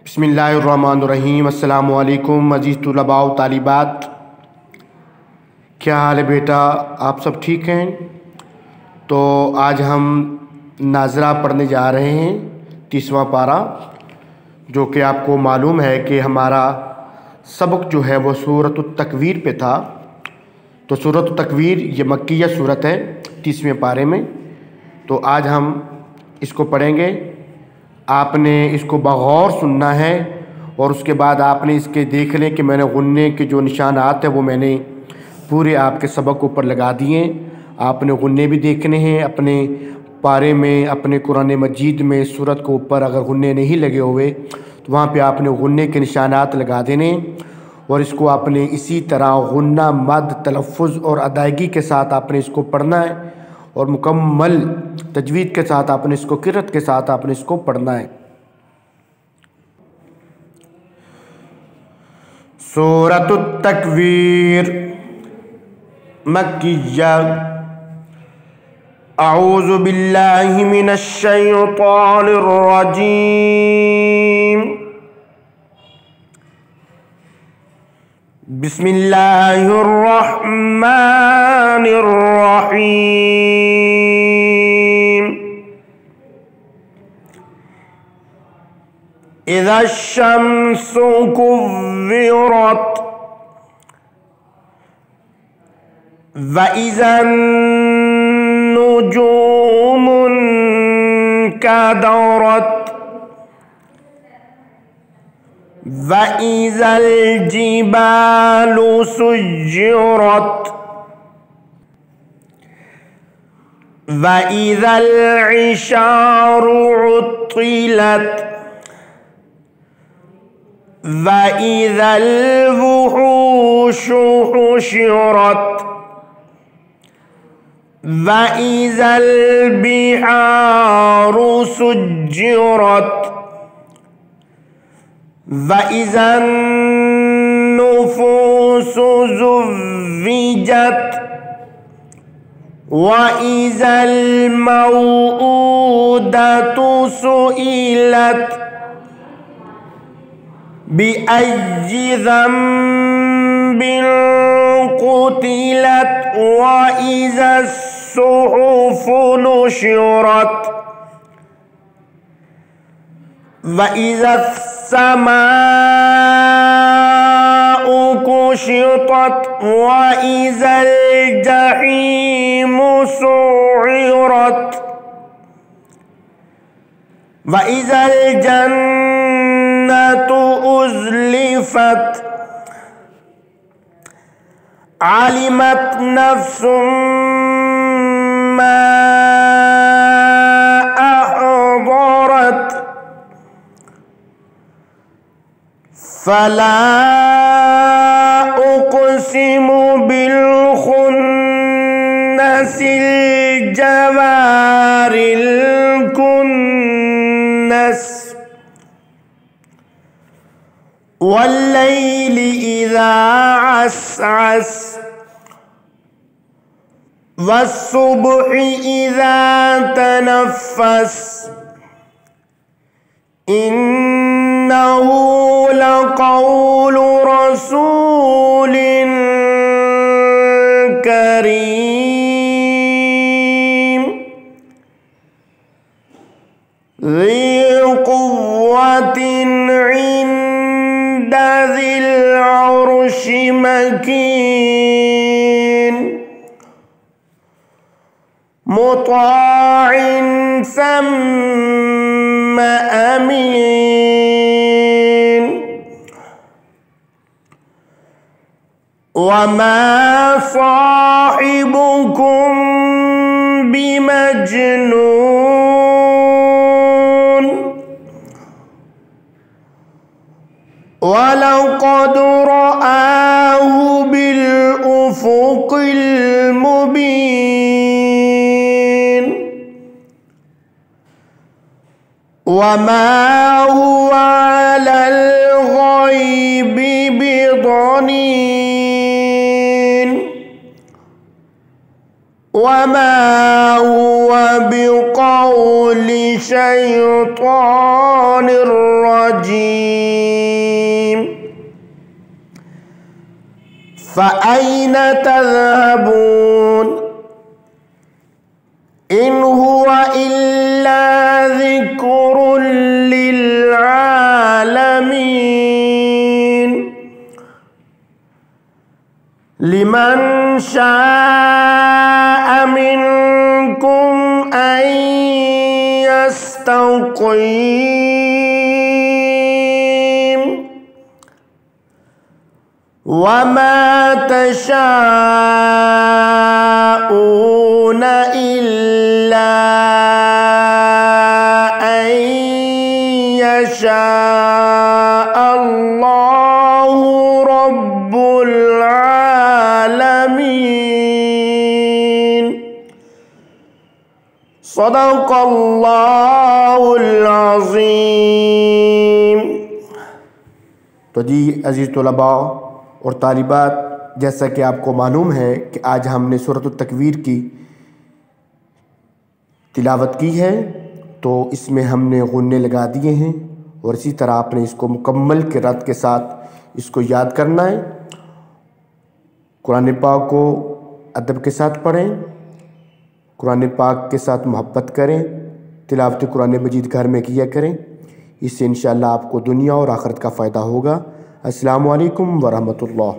बिस्मिल्लाहिर्रहमानिर्रहीम। अस्सलामु अलैकुम अज़ीज़ तुलबा व तालिबात, क्या हाल है बेटा? आप सब ठीक हैं? तो आज हम नाज़रा पढ़ने जा रहे हैं 30वां पारा, जो कि आपको मालूम है कि हमारा सबक जो है वो सूरत तकवीर पे था। तो सूरत तकवीर ये मक्किया सूरत है 30वें पारे में। तो आज हम इसको पढ़ेंगे। आपने इसको बगौर सुनना है और उसके बाद आपने इसके देख लें कि मैंने गुन्ने के जो निशानात हैं वो मैंने पूरे आपके सबक के ऊपर लगा दिए। आपने गुन्ने भी देखने हैं अपने पारे में, अपने कुरान मजीद में सूरत के ऊपर अगर गुन्ने नहीं लगे हुए तो वहाँ पे आपने गुन्ने के निशानात लगा देने और इसको आपने इसी तरह गुन्ना मद तलफ़ुज़ और अदायगी के साथ आपने इसको पढ़ना है और मुकम्मल तजवीद के साथ आपने इसको किरत के साथ आपने इसको पढ़ना है। सूरतुत तकवीर मक्किया। अऊज़ु बिल्लाहि मिनश शैतानिर रजीम। बिस्मिल्लाहिर रहमानिर रहीम। इज़ा शम्सु कुव्विरत व इज़न नुजूमुन कदरत व इज़ल जिबालु सुज्जिरत व इज़ल इशारु उत्तिलत व इज़ल वुहूशु हुशिरत व इज़ल बिहारु सुज्जिरत व इज़न नुफूसु ज़ुव्विजत व इज़ल मौऊदतु सुइलत बिअय्यि ज़ंबिन क़ुतिलत व इज़स्सुहुफ़ु नुशिरत व इज़स्समाउ कुशितत व इज़ल जहीमु सुइरत व इज़ल जन्नतु उज़लिफ़त आलिमत नफ्सुम मा अहज़रत फला उक़सिमु बिल खुन्नसिल जवारिल कुन्नस वल्लैलि इज़ा अस्अस वस्सुब्हि इज़ा तनफ़्फ़स इन्नहु लक़ौलु रसूलिन करीम ज़ी क़ुव्वतिन इंदा ज़िल अर्शि मकीन मुताअन सम्म अमीन वमा साहिबुकुम बिमजनून वलक़द रआहु बिल उफ़ुक़िल मुबीन वमा हुवा अलल ग़ैबि बिज़नीन वमा हुवा बिक़ौलि शैतानिर रजीम। فأين تذهبون إن هو إلا ذكر للعالمين لمن شاء منكم أن يستقيم وما تشاءون إلا أن يشاء الله رب العالمين صدق اللہ العظیم۔ تو جی عزیز طلباء اور طالبات، جیسا کہ آپ کو معلوم ہے کہ آج ہم نے سورۃ التکویر کی تلاوت کی ہے، تو اس میں ہم نے غنے لگا دیے ہیں، اور اسی طرح آپ نے اس کو مکمل قرأت کے ساتھ اس کو یاد کرنا ہے۔ قرآن پاک کو ادب کے ساتھ پڑھیں، قرآن پاک کے ساتھ محبت کریں، تلاوت قرآن مجید گھر میں کیا کریں، اس سے انشاءاللہ آپ کو دنیا اور آخرت کا فائدہ ہوگا۔ السلام علیکم ورحمۃ اللہ۔